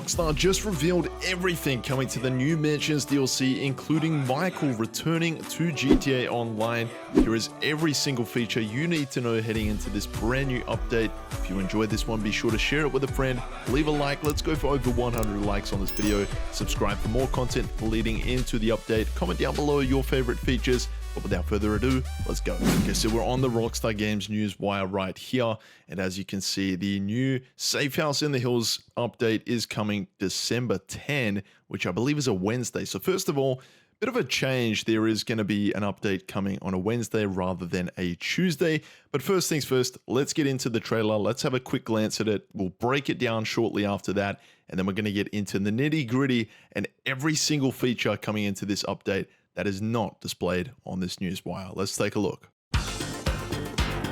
Rockstar just revealed everything coming to the new Mansions DLC, including Michael returning to GTA Online. Here is every single feature you need to know heading into this brand new update. If you enjoyed this one, be sure to share it with a friend, leave a like, let's go for over 100 likes on this video, subscribe for more content leading into the update, comment down below your favorite features. But without further ado, let's go. Okay, so we're on the Rockstar Games news wire right here. And as you can see, the new Safe House in the Hills update is coming December 10, which I believe is a Wednesday. So first of all, bit of a change. There is going to be an update coming on a Wednesday rather than a Tuesday. But first things first, let's get into the trailer. Let's have a quick glance at it. We'll break it down shortly after that. And then we're going to get into the nitty gritty and every single feature coming into this update that is not displayed on this news wire. Let's take a look.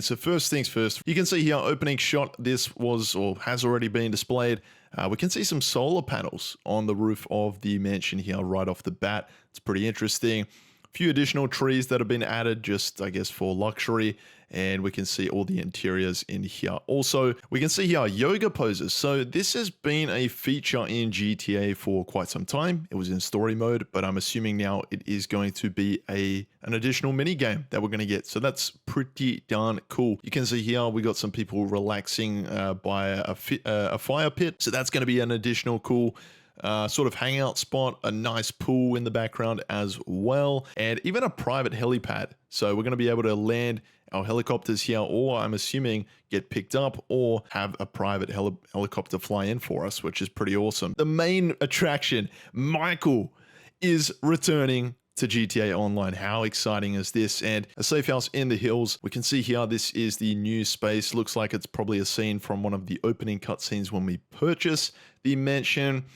So first things first, you can see here opening shot, this was or has already been displayed. We can see some solar panels on the roof of the mansion here right off the bat. It's pretty interesting. A few additional trees that have been added just, I guess, for luxury. And we can see all the interiors in here. Also, we can see here yoga poses. So this has been a feature in GTA for quite some time. It was in story mode, but I'm assuming now it is going to be an additional mini game that we're going to get. So that's pretty darn cool. You can see here we got some people relaxing by a fire pit. So that's going to be an additional cool sort of hangout spot, a nice pool in the background as well, and even a private helipad. So we're going to be able to land our helicopters here, or I'm assuming get picked up or have a private helicopter fly in for us, which is pretty awesome. The main attraction, Michael, is returning to GTA Online. How exciting is this? And a safe house in the hills. We can see here, this is the new space. Looks like it's probably a scene from one of the opening cutscenes when we purchase the mansion.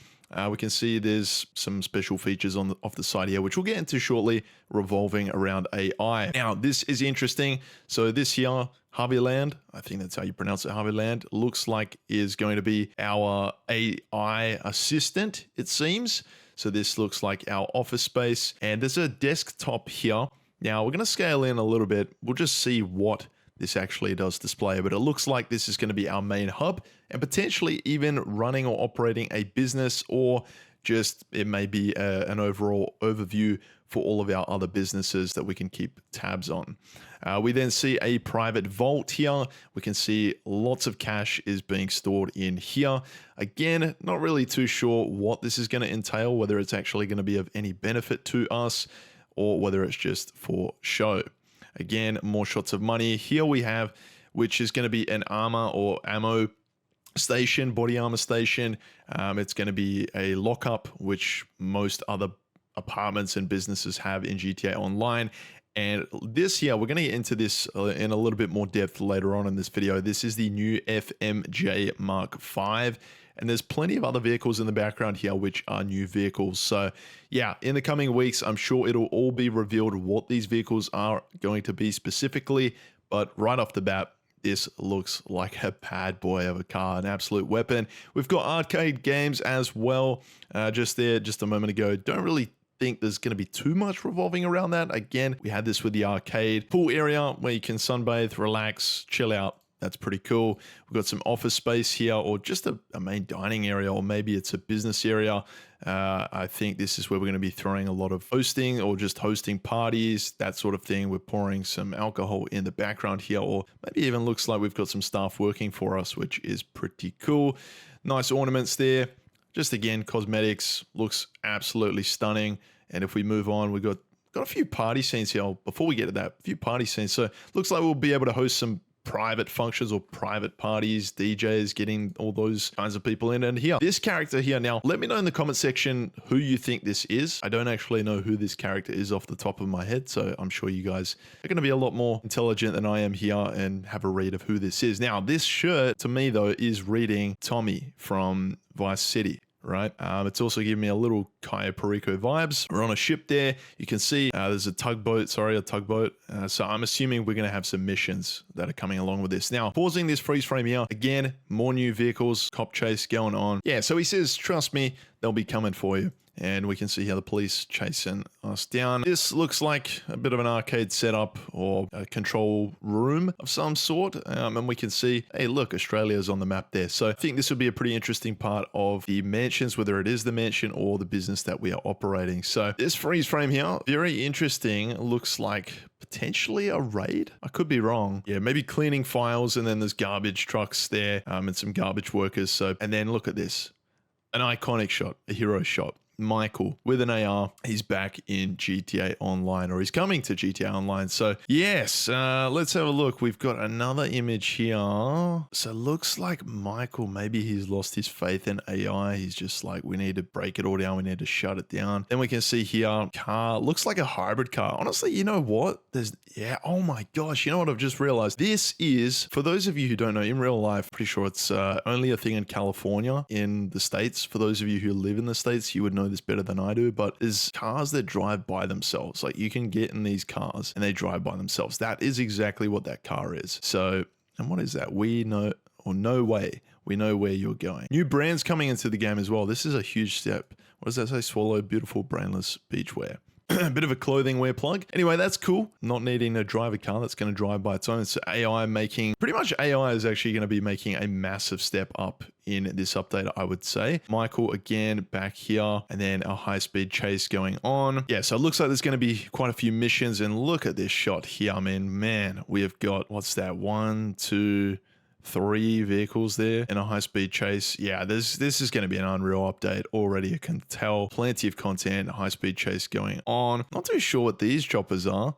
We can see there's some special features off the side here, which we'll get into shortly, revolving around AI. Now, this is interesting. So this here, Harveyland, I think that's how you pronounce it, Harveyland, looks like is going to be our AI assistant, it seems. So this looks like our office space, and there's a desktop here. Now, we're going to scale in a little bit. We'll just see what this actually does display, but it looks like this is going to be our main hub and potentially even running or operating a business, or just it may be an overall overview for all of our other businesses that we can keep tabs on. We then see a private vault here. We can see lots of cash is being stored in here. Again, not really too sure what this is going to entail, whether it's actually going to be of any benefit to us or whether it's just for show. Again, more shots of money. Here we have, which is going to be an armor or ammo station, body armor station. It's going to be a lockup, which most other apartments and businesses have in GTA Online. And this here, we're going to get into this in a little bit more depth later on in this video. This is the new FMJ Mark V. And there's plenty of other vehicles in the background here, which are new vehicles. So yeah, in the coming weeks, I'm sure it'll all be revealed what these vehicles are going to be specifically. But right off the bat, this looks like a bad boy of a car, an absolute weapon. We've got arcade games as well, just there, just a moment ago. Don't really think there's going to be too much revolving around that. Again, we had this with the arcade pool area where you can sunbathe, relax, chill out. That's pretty cool. We've got some office space here, or just a main dining area, or maybe it's a business area. I think this is where we're going to be throwing a lot of hosting or just hosting parties, that sort of thing. We're pouring some alcohol in the background here, or maybe even looks like we've got some staff working for us, which is pretty cool. Nice ornaments there. Just again, cosmetics, looks absolutely stunning. And if we move on, we've got a few party scenes here. Before we get to that, a few party scenes. So looks like we'll be able to host some private functions or private parties, DJs, getting all those kinds of people in. And here, this character here, now let me know in the comment section who you think this is. I don't actually know who this character is off the top of my head, so I'm sure you guys are going to be a lot more intelligent than I am here and have a read of who this is. Now, this shirt to me though is reading Tommy from Vice City. Right, it's also giving me a little Cayo Perico vibes. We're on a ship there. You can see there's a tugboat. So I'm assuming we're going to have some missions that are coming along with this. Now, pausing this freeze frame here, again, more new vehicles, cop chase going on. Yeah, so he says, trust me, they'll be coming for you. And we can see how the police chasing us down. This looks like a bit of an arcade setup or a control room of some sort. And we can see, hey, look, Australia's on the map there. So I think this would be a pretty interesting part of the mansions, whether it is the mansion or the business that we are operating. So this freeze frame here, very interesting. Looks like potentially a raid. I could be wrong. Yeah, maybe cleaning files, and then there's garbage trucks there and some garbage workers. So, and then look at this. An iconic shot, a hero shot. Michael with an AR. He's back in GTA Online, or he's coming to GTA Online. So yes, let's have a look. We've got another image here. So it looks like Michael, maybe he's lost his faith in AI. He's just like, we need to break it all down. We need to shut it down. Then we can see here, car, looks like a hybrid car. Honestly, you know what? Yeah, oh my gosh, you know what I've just realized? This is, for those of you who don't know, in real life, pretty sure it's only a thing in California, in the States. For those of you who live in the States, you would know this better than I do, but there's cars that drive by themselves. Like, you can get in these cars and they drive by themselves. That is exactly what that car is. So, and what is that? We know, or no way, we know where you're going. New brands coming into the game as well. This is a huge step. What does that say? Swallow beautiful brainless beachwear. A bit of a clothing wear plug. Anyway, that's cool. Not needing to drive a car that's going to drive by its own. So AI making, pretty much AI is actually going to be making a massive step up in this update, I would say. Michael again back here, and then a high-speed chase going on. Yeah, so it looks like there's going to be quite a few missions, and look at this shot here. I mean, man, we have got, what's that? 1, 2, 3 vehicles there in a high-speed chase. Yeah, this is going to be an unreal update already. I can tell plenty of content, high-speed chase going on. Not too sure what these choppers are.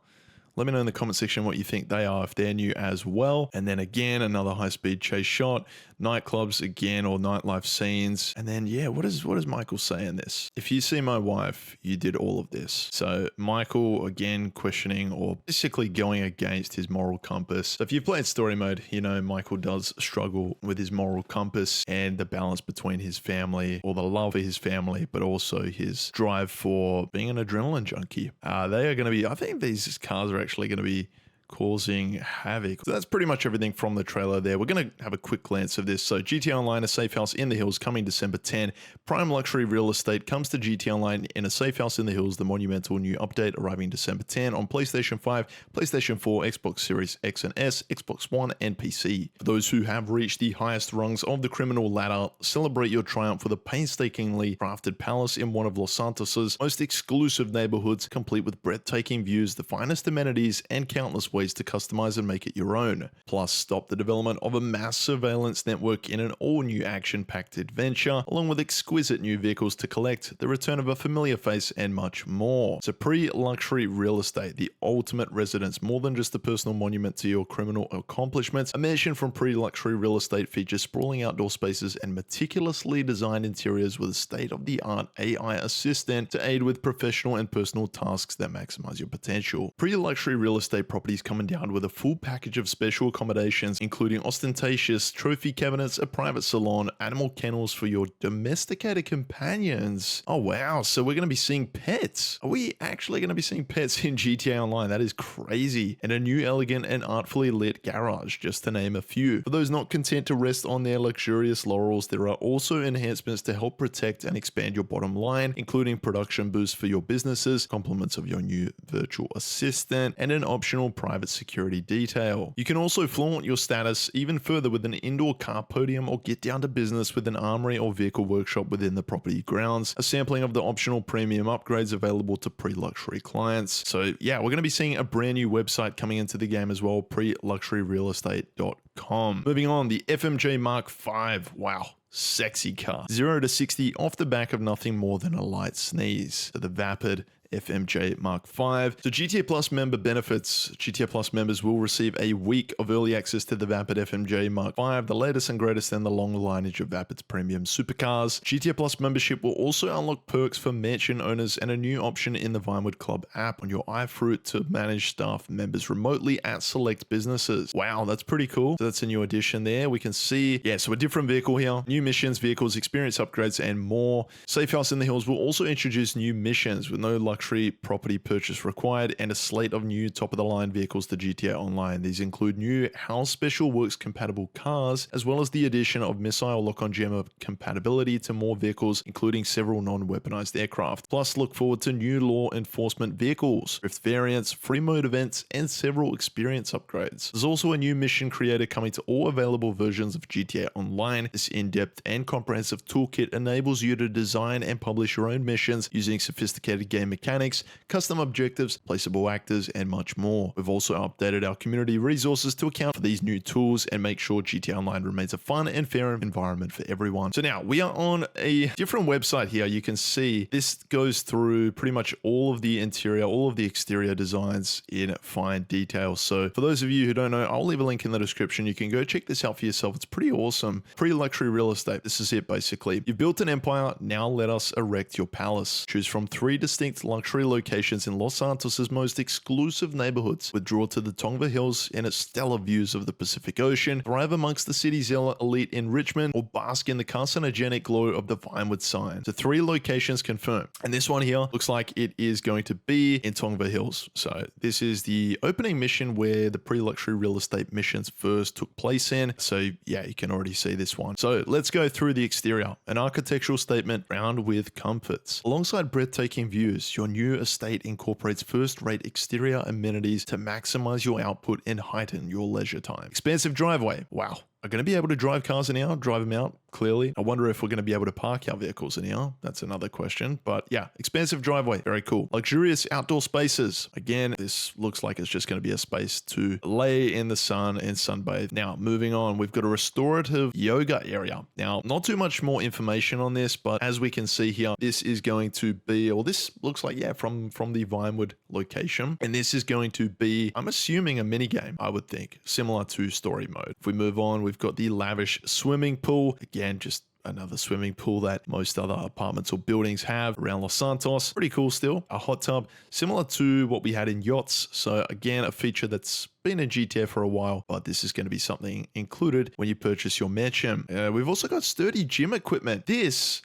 Let me know in the comment section what you think they are, if they're new as well. And then again, another high-speed chase shot. Nightclubs again, or nightlife scenes. And then, yeah, what does Michael say in this? If you see my wife, you did all of this. So Michael, again, questioning or basically going against his moral compass. So if you've played story mode, you know Michael does struggle with his moral compass and the balance between his family, or the love for his family, but also his drive for being an adrenaline junkie. They are going to be, I think these cars are actually going to be causing havoc. So that's pretty much everything from the trailer there. We're going to have a quick glance of this. So GTA Online, a safe house in the hills, coming December 10. Prime luxury real estate comes to GTA Online in a safe house in the hills. The monumental new update arriving December 10 on PlayStation 5, PlayStation 4, Xbox Series X and S, Xbox One, and PC. For those who have reached the highest rungs of the criminal ladder, celebrate your triumph with a painstakingly crafted palace in one of Los Santos's most exclusive neighborhoods, complete with breathtaking views, the finest amenities, and countless ways to customize and make it your own. Plus, stop the development of a mass surveillance network in an all-new action-packed adventure, along with exquisite new vehicles to collect, the return of a familiar face, and much more. So pre-luxury real estate, the ultimate residence, more than just a personal monument to your criminal accomplishments. A mansion from pre-luxury real estate features sprawling outdoor spaces and meticulously designed interiors with a state-of-the-art AI assistant to aid with professional and personal tasks that maximize your potential. Pre-luxury real estate properties come endowed with a full package of special accommodations, including ostentatious trophy cabinets, a private salon, animal kennels for your domesticated companions. Oh wow, so we're going to be seeing pets. Are we actually going to be seeing pets in GTA Online? That is crazy. And a new elegant and artfully lit garage, just to name a few. For those not content to rest on their luxurious laurels, there are also enhancements to help protect and expand your bottom line, including production boosts for your businesses, compliments of your new virtual assistant, and an optional private security detail. You can also flaunt your status even further with an indoor car podium, or get down to business with an armory or vehicle workshop within the property grounds. A sampling of the optional premium upgrades available to pre-luxury clients. So yeah, we're going to be seeing a brand new website coming into the game as well, preluxuryrealestate.com. Moving on, the FMJ Mark V. Wow. Sexy car. 0 to 60 off the back of nothing more than a light sneeze. So the vapid FMJ Mark V. So GTA Plus member benefits. GTA Plus members will receive a week of early access to the Vapid FMJ Mark V, the latest and greatest in the long lineage of Vapid's premium supercars. GTA Plus membership will also unlock perks for mansion owners and a new option in the Vinewood Club app on your iFruit to manage staff members remotely at select businesses. Wow, that's pretty cool. So that's a new addition there. We can see, yeah, so a different vehicle here, new missions, vehicles, experience upgrades, and more. Safe House in the Hills will also introduce new missions with no luxury luxury property purchase required, and a slate of new top-of-the-line vehicles to GTA Online. These include new How Special Works compatible cars, as well as the addition of missile lock-on jammer compatibility to more vehicles, including several non-weaponized aircraft. Plus, look forward to new law enforcement vehicles, drift variants, free mode events, and several experience upgrades. There's also a new mission creator coming to all available versions of GTA Online. This in-depth and comprehensive toolkit enables you to design and publish your own missions using sophisticated game mechanics, custom objectives, placeable actors, and much more. We've also updated our community resources to account for these new tools and make sure GTA Online remains a fun and fair environment for everyone. So now we are on a different website here. You can see this goes through pretty much all of the interior, all of the exterior designs in fine detail. So for those of you who don't know, I'll leave a link in the description. You can go check this out for yourself. It's pretty awesome. Pretty luxury real estate. This is it basically. You've built an empire. Now let us erect your palace. Choose from 3 distinct luxury locations in Los Santos's most exclusive neighborhoods. Withdraw to the Tongva Hills and its stellar views of the Pacific Ocean. Thrive amongst the city's elite enrichment, or bask in the carcinogenic glow of the Vinewood sign. So 3 locations confirmed. And this one here looks like it is going to be in Tongva Hills. So this is the opening mission where the pre-luxury real estate missions first took place in. So yeah, you can already see this one. So let's go through the exterior. An architectural statement round with comforts. Alongside breathtaking views, your new estate incorporates first-rate exterior amenities to maximize your output and heighten your leisure time. Expansive driveway. Wow. Are going to be able to drive cars in here, drive them out, clearly. I wonder if we're going to be able to park our vehicles in here. That's another question. But yeah, expansive driveway, very cool. Luxurious outdoor spaces. Again, this looks like it's just going to be a space to lay in the sun and sunbathe. Now, moving on, we've got a restorative yoga area. Now, not too much more information on this, but as we can see here, this is going to be, or this looks like, yeah, from the Vinewood location. And this is going to be, I'm assuming, a mini game, I would think, similar to story mode. If we move on, we've got the lavish swimming pool. Again, just another swimming pool that most other apartments or buildings have around Los Santos. Pretty cool still. A hot tub, similar to what we had in yachts. So again, a feature that's been in GTA for a while, but this is going to be something included when you purchase your mansion. We've also got sturdy gym equipment. This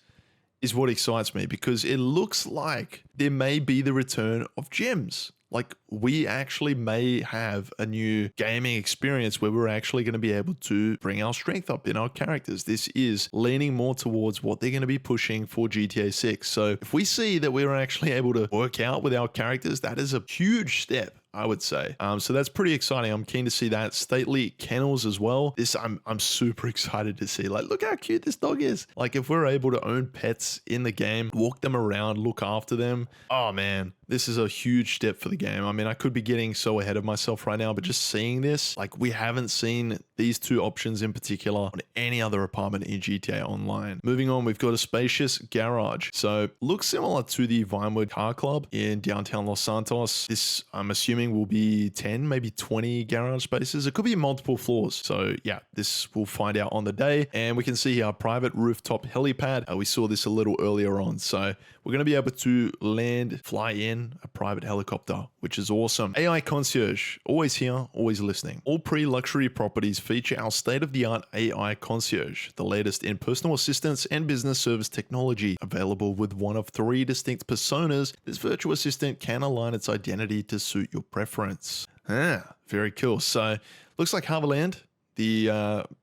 is what excites me because it looks like there may be the return of gyms. Like, we actually may have a new gaming experience where we're actually going to be able to bring our strength up in our characters. This is leaning more towards what they're going to be pushing for GTA 6. So if we see that we're actually able to work out with our characters, that is a huge step, I would say. So that's pretty exciting. I'm keen to see that. Stately kennels as well. This I'm super excited to see. Like, look how cute this dog is. Like, if we're able to own pets in the game, walk them around, look after them. Oh man, this is a huge step for the game. I mean, I could be getting so ahead of myself right now, but just seeing this, like, we haven't seen these 2 options in particular on any other apartment in GTA Online. Moving on, we've got a spacious garage. So looks similar to the Vinewood Car Club in downtown Los Santos. This, I'm assuming, will be 10, maybe 20 garage spaces. It could be multiple floors. So yeah, this we'll find out on the day. And we can see our private rooftop helipad. We saw this a little earlier on. So we're going to be able to fly in a private helicopter, which is awesome. AI Concierge, always here, always listening. All pre-luxury properties feature our state-of-the-art AI Concierge, the latest in personal assistance and business service technology. Available with one of 3 distinct personas, this virtual assistant can align its identity to suit your preference. Very cool. So looks like Harborland, the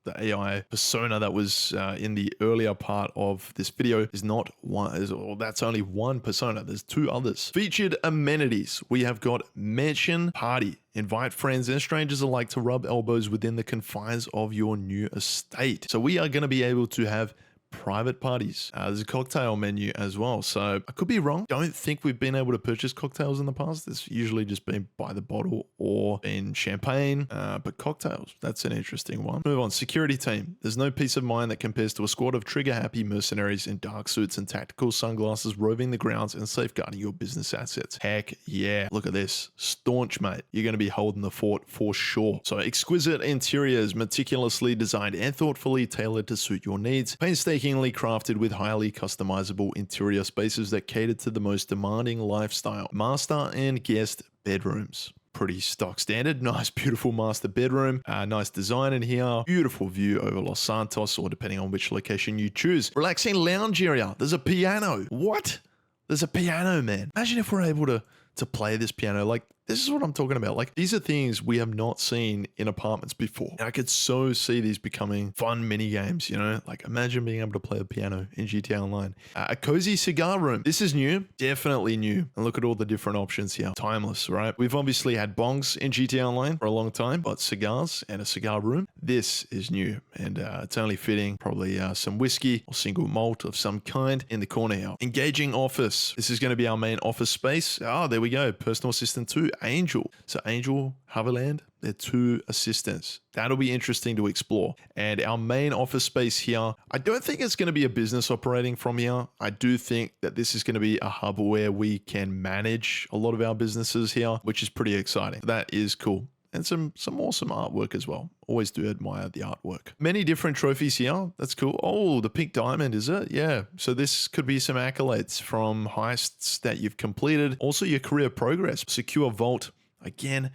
AI persona that was in the earlier part of this video is not one, that's only one persona. There's 2 others. Featured amenities. We have got Mansion Party. Invite friends and strangers alike to rub elbows within the confines of your new estate. So we are going to be able to have private parties. There's a cocktail menu as well. So I could be wrong. Don't think we've been able to purchase cocktails in the past. It's usually just been by the bottle or in champagne, but cocktails, that's an interesting one. Move on. Security team. There's no peace of mind that compares to a squad of trigger-happy mercenaries in dark suits and tactical sunglasses roving the grounds and safeguarding your business assets. Heck yeah. Look at this. Staunch, mate. You're going to be holding the fort for sure. So exquisite interiors, meticulously designed and thoughtfully tailored to suit your needs. Painstakingly crafted with highly customizable interior spaces that cater to the most demanding lifestyle. Master and guest bedrooms. Pretty stock standard. Nice, beautiful master bedroom. Nice design in here. Beautiful view over Los Santos, or depending on which location you choose. Relaxing lounge area. There's a piano. What? There's a piano, man. Imagine if we're able to play this piano. Like, this is what I'm talking about. Like, these are things we have not seen in apartments before. And I could so see these becoming fun mini games, you know? Like, imagine being able to play a piano in GTA Online. A cozy cigar room. This is new. Definitely new. And look at all the different options here. Timeless, right? We've obviously had bongs in GTA Online for a long time, but cigars and a cigar room, this is new. And it's only fitting. Probably some whiskey or single malt of some kind in the corner here. Engaging office. This is going to be our main office space. Oh, there we go. Personal assistant 2. Angel. So Angel, Haverland, they're 2 assistants. That'll be interesting to explore. And our main office space here, I don't think it's going to be a business operating from here. I do think that this is going to be a hub where we can manage a lot of our businesses here, which is pretty exciting. That is cool. And some awesome artwork as well. Always do admire the artwork. Many different trophies here. That's cool. Oh, the pink diamond, is it? Yeah. So this could be some accolades from heists that you've completed. Also your career progress. Secure vault. Again,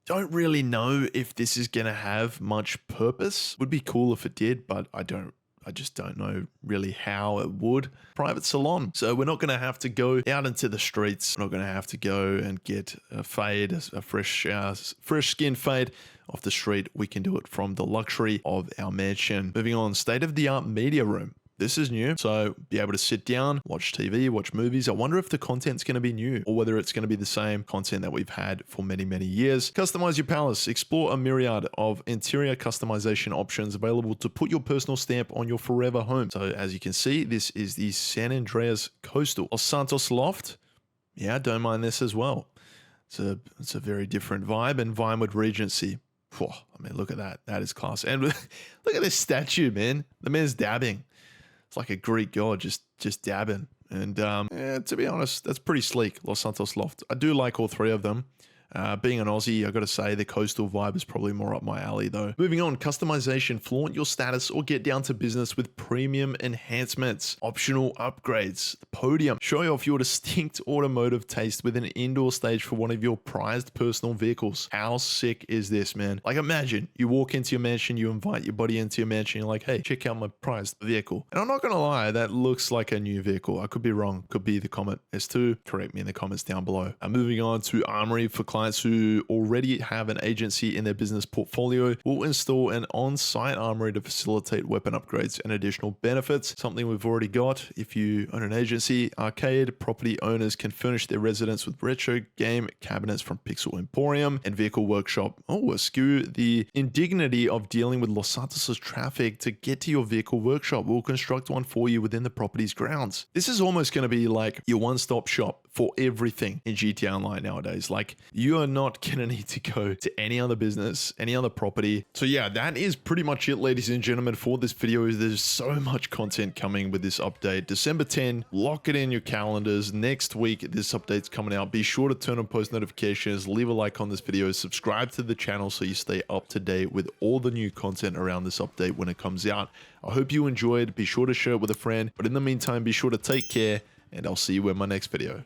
don't really know if this is going to have much purpose. Would be cool if it did, but I just don't know really how it would. Private salon. So we're not going to have to go out into the streets. We're not going to have to go and get a fade, a fresh skin fade off the street. We can do it from the luxury of our mansion. Moving on, state-of-the-art media room. This is new, so be able to sit down, watch TV, watch movies. I wonder if the content's going to be new or whether it's going to be the same content that we've had for many, many years. Customize your palace. Explore a myriad of interior customization options available to put your personal stamp on your forever home. So as you can see, this is the San Andreas Coastal. Los Santos Loft. Yeah, don't mind this as well. It's a very different vibe. And Vinewood Regency. Whew, I mean, look at that. That is class. And look at this statue, man. The man's dabbing. It's like a Greek god just dabbing. And yeah, to be honest, that's pretty sleek, Los Santos Loft. I do like all 3 of them. Being an Aussie, I got to say the coastal vibe is probably more up my alley though. Moving on, customization. Flaunt your status or get down to business with premium enhancements. Optional upgrades. The podium. Show off your distinct automotive taste with an indoor stage for one of your prized personal vehicles. How sick is this, man? Like imagine you walk into your mansion, you invite your buddy into your mansion, you're like, hey, check out my prized vehicle. And I'm not going to lie, that looks like a new vehicle. I could be wrong. Could be the Comet S2. Correct me in the comments down below. Moving on to Armory for clients who already have an agency in their business portfolio. Will install an on-site armory to facilitate weapon upgrades and additional benefits. Something we've already got. If you own an agency, arcade property owners can furnish their residents with retro game cabinets from Pixel Emporium and Vehicle Workshop. Oh, eschew the indignity of dealing with Los Santos' traffic to get to your Vehicle Workshop. We'll construct one for you within the property's grounds. This is almost going to be like your one-stop shop for everything in GTA Online nowadays. Like, you are not gonna need to go to any other business, any other property. So yeah, that is pretty much it, ladies and gentlemen, for this video. There's so much content coming with this update. December 10, lock it in your calendars. Next week, this update's coming out. Be sure to turn on post notifications, leave a like on this video, subscribe to the channel so you stay up to date with all the new content around this update when it comes out. I hope you enjoyed. Be sure to share it with a friend. But in the meantime, be sure to take care, and I'll see you in my next video.